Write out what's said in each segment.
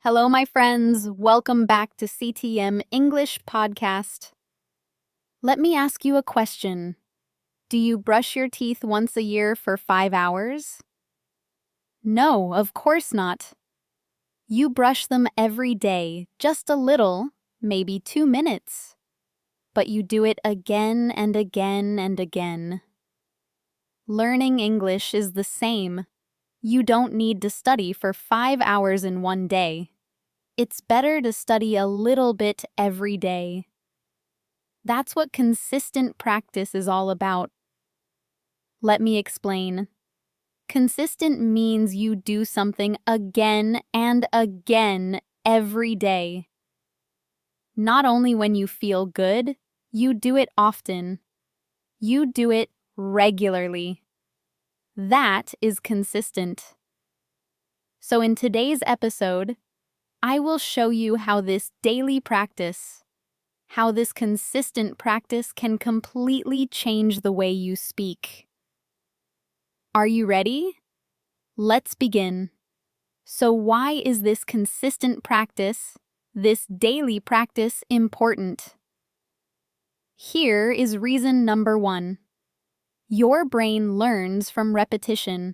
Hello, my friends. Welcome back to CTM English Podcast. Let me ask you a question. Do you brush your teeth once a year for 5 hours? No, of course not. You brush them every day, just a little, maybe 2 minutes. But you do it again and again and again. Learning English is the same. You don't need to study for 5 hours in one day. It's better to study a little bit every day. That's what consistent practice is all about. Let me explain. Consistent means you do something again and again every day. Not only when you feel good, you do it often. You do it regularly. That is consistent. So in today's episode, I will show you how this daily practice, how this consistent practice can completely change the way you speak. Are you ready? Let's begin. So why is this consistent practice, this daily practice, important? Here is reason number 1. Your brain learns from repetition.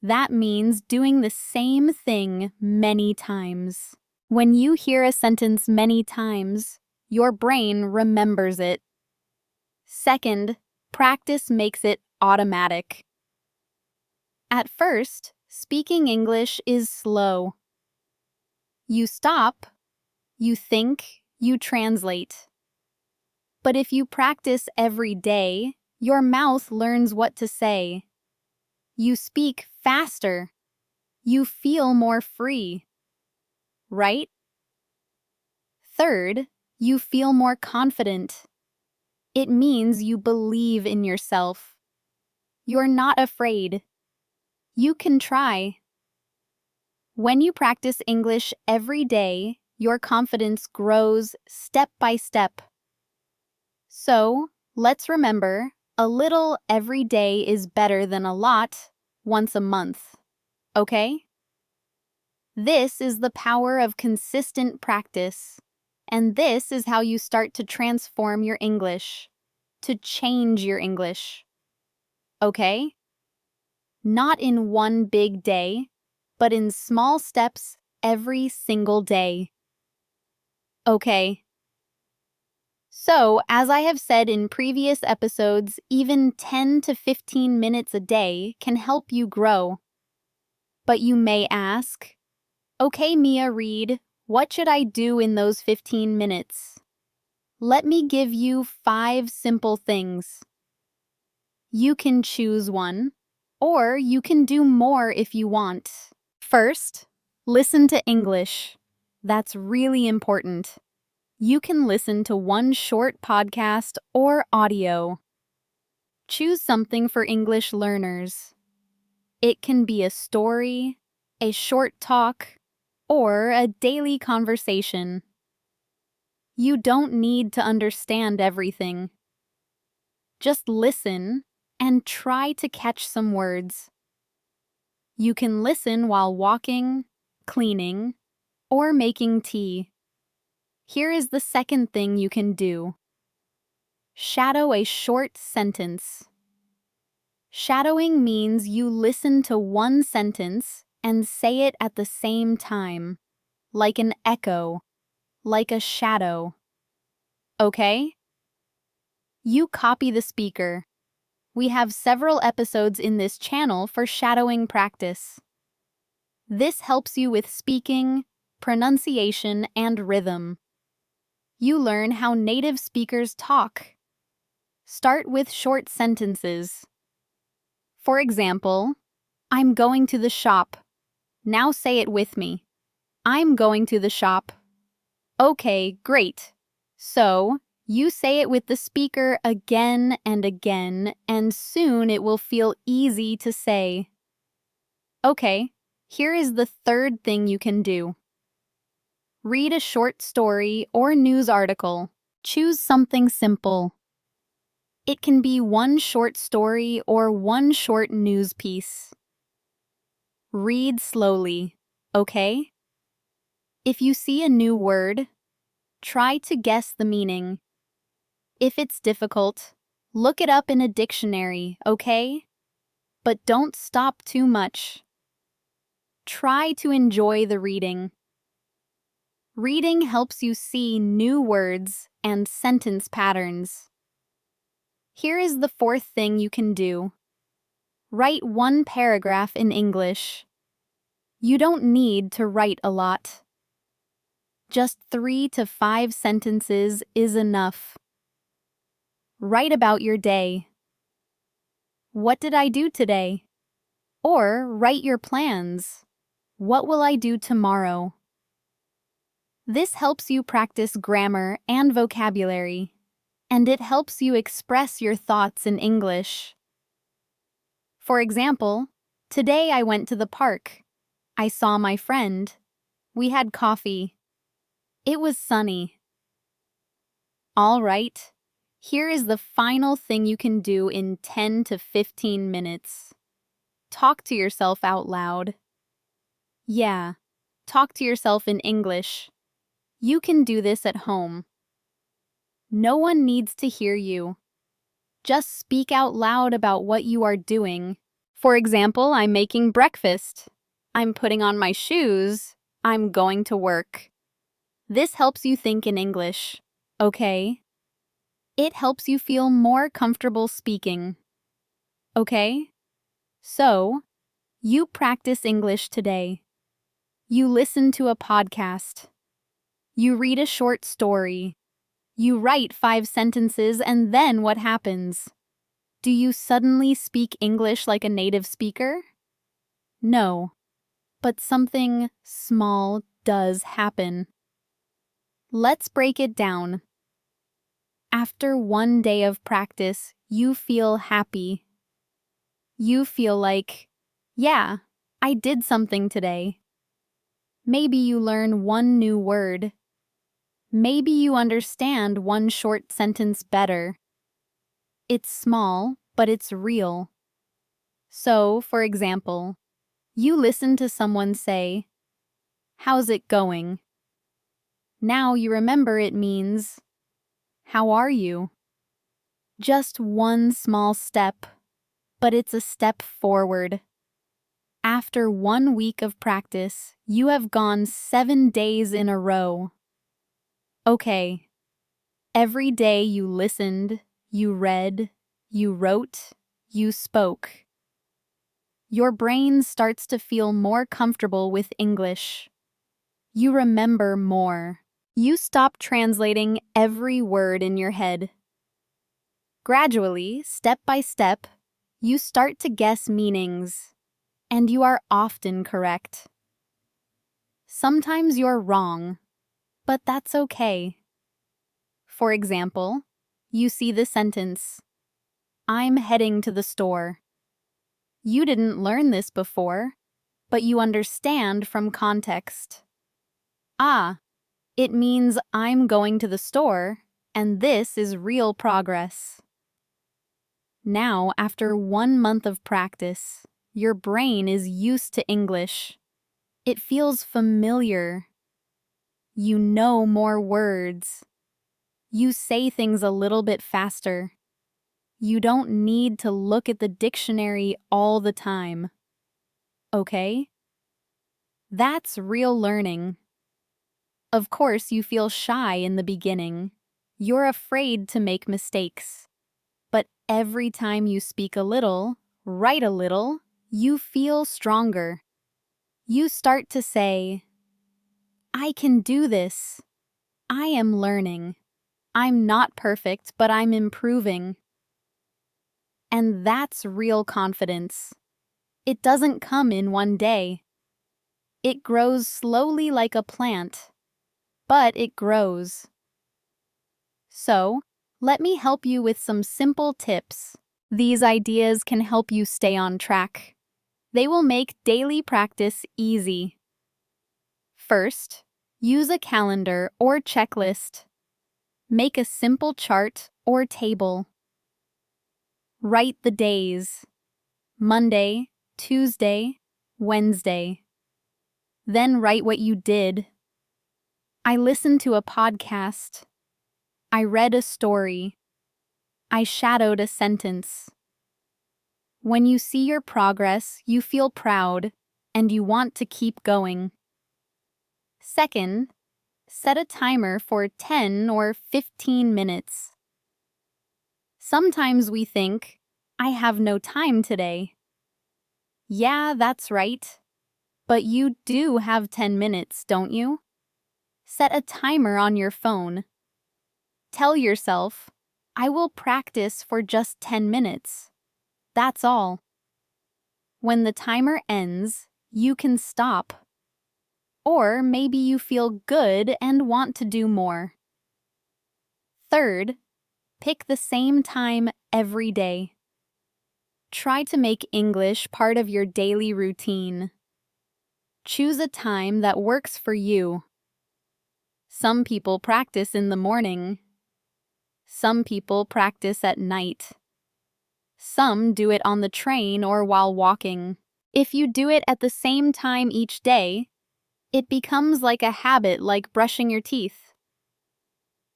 That means doing the same thing many times. When you hear a sentence many times, your brain remembers it. Second, practice makes it automatic. At first, speaking English is slow. You stop, you think, you translate. But if you practice every day, your mouth learns what to say. You speak faster. You feel more free. Right? Third, you feel more confident. It means you believe in yourself. You're not afraid. You can try. When you practice English every day, your confidence grows step by step. So, let's remember, a little every day is better than a lot once a month. Okay? This is the power of consistent practice. And this is how you start to transform your English, to change your English. Okay? Not in one big day, but in small steps every single day. Okay. So, as I have said in previous episodes, even 10 to 15 minutes a day can help you grow. But you may ask, okay, Mia Reed, what should I do in those 15 minutes? Let me give you 5 simple things. You can choose one, or you can do more if you want. First, listen to English. That's really important. You can listen to one short podcast or audio. Choose something for English learners. It can be a story, a short talk, or a daily conversation. You don't need to understand everything. Just listen and try to catch some words. You can listen while walking, cleaning, or making tea. Here is the second thing you can do. Shadow a short sentence. Shadowing means you listen to one sentence and say it at the same time, like an echo, like a shadow. Okay? You copy the speaker. We have several episodes in this channel for shadowing practice. This helps you with speaking, pronunciation, and rhythm. You learn how native speakers talk. Start with short sentences. For example, I'm going to the shop. Now say it with me. I'm going to the shop. Okay, great. So, you say it with the speaker again and again, and soon it will feel easy to say. Okay, here is the third thing you can do. Read a short story or news article. Choose something simple. It can be one short story or one short news piece. Read slowly, okay? If you see a new word, try to guess the meaning. If it's difficult, look it up in a dictionary, okay? But don't stop too much. Try to enjoy the reading. Reading helps you see new words and sentence patterns. Here is the fourth thing you can do. Write one paragraph in English. You don't need to write a lot. Just 3 to 5 sentences is enough. Write about your day. What did I do today? Or write your plans. What will I do tomorrow? This helps you practice grammar and vocabulary, and it helps you express your thoughts in English. For example, today I went to the park. I saw my friend. We had coffee. It was sunny. All right, here is the final thing you can do in 10 to 15 minutes. Talk to yourself out loud. Yeah, talk to yourself in English. You can do this at home. No one needs to hear you. Just speak out loud about what you are doing. For example, I'm making breakfast. I'm putting on my shoes. I'm going to work. This helps you think in English, okay? It helps you feel more comfortable speaking, okay? So, you practice English today. You listen to a podcast. You read a short story. You write 5 sentences, and then what happens? Do you suddenly speak English like a native speaker? No, but something small does happen. Let's break it down. After one day of practice, you feel happy. You feel like, yeah, I did something today. Maybe you learn one new word. Maybe you understand one short sentence better. It's small, but it's real. So, for example, you listen to someone say, "How's it going?" Now you remember it means, "How are you?" Just one small step, but it's a step forward. After 1 week of practice, you have gone 7 days in a row. Okay, every day you listened, you read, you wrote, you spoke. Your brain starts to feel more comfortable with English. You remember more. You stop translating every word in your head. Gradually, step by step, you start to guess meanings, and you are often correct. Sometimes you're wrong, but that's okay. For example, you see the sentence, "I'm heading to the store." You didn't learn this before, but you understand from context. Ah, it means I'm going to the store, and this is real progress. Now, after 1 month of practice, your brain is used to English. It feels familiar. You know more words. You say things a little bit faster. You don't need to look at the dictionary all the time. Okay? That's real learning. Of course, you feel shy in the beginning. You're afraid to make mistakes. But every time you speak a little, write a little, you feel stronger. You start to say, "I can do this. I am learning. I'm not perfect, but I'm improving." And that's real confidence. It doesn't come in one day. It grows slowly like a plant, but it grows. So, let me help you with some simple tips. These ideas can help you stay on track. They will make daily practice easy. First, use a calendar or checklist. Make a simple chart or table. Write the days: Monday, Tuesday, Wednesday. Then write what you did. I listened to a podcast. I read a story. I shadowed a sentence. When you see your progress, you feel proud and you want to keep going. Second, set a timer for 10 or 15 minutes. Sometimes we think, I have no time today. Yeah, that's right. But you do have 10 minutes, don't you? Set a timer on your phone. Tell yourself, I will practice for just 10 minutes. That's all. When the timer ends, you can stop. Or maybe you feel good and want to do more. Third, pick the same time every day. Try to make English part of your daily routine. Choose a time that works for you. Some people practice in the morning. Some people practice at night. Some do it on the train or while walking. If you do it at the same time each day, it becomes like a habit, like brushing your teeth.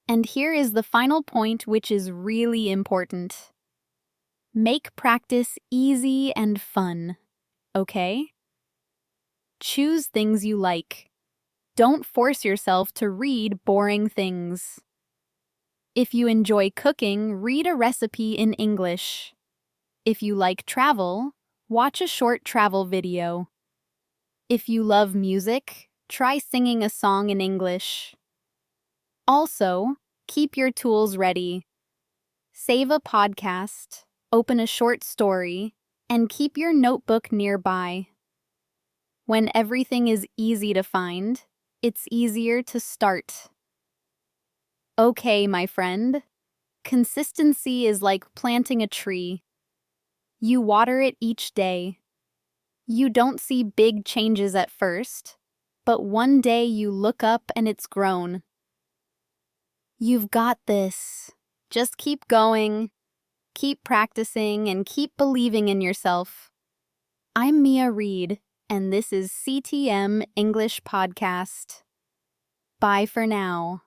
And here is the final point, which is really important. Make practice easy and fun, okay? Choose things you like. Don't force yourself to read boring things. If you enjoy cooking, read a recipe in English. If you like travel, watch a short travel video. If you love music, try singing a song in English. Also, keep your tools ready. Save a podcast, open a short story, and keep your notebook nearby. When everything is easy to find, it's easier to start. Okay, my friend. Consistency is like planting a tree. You water it each day. You don't see big changes at first, but one day you look up and it's grown. You've got this. Just keep going, keep practicing, and keep believing in yourself. I'm Mia Reed, and this is CTM English Podcast. Bye for now.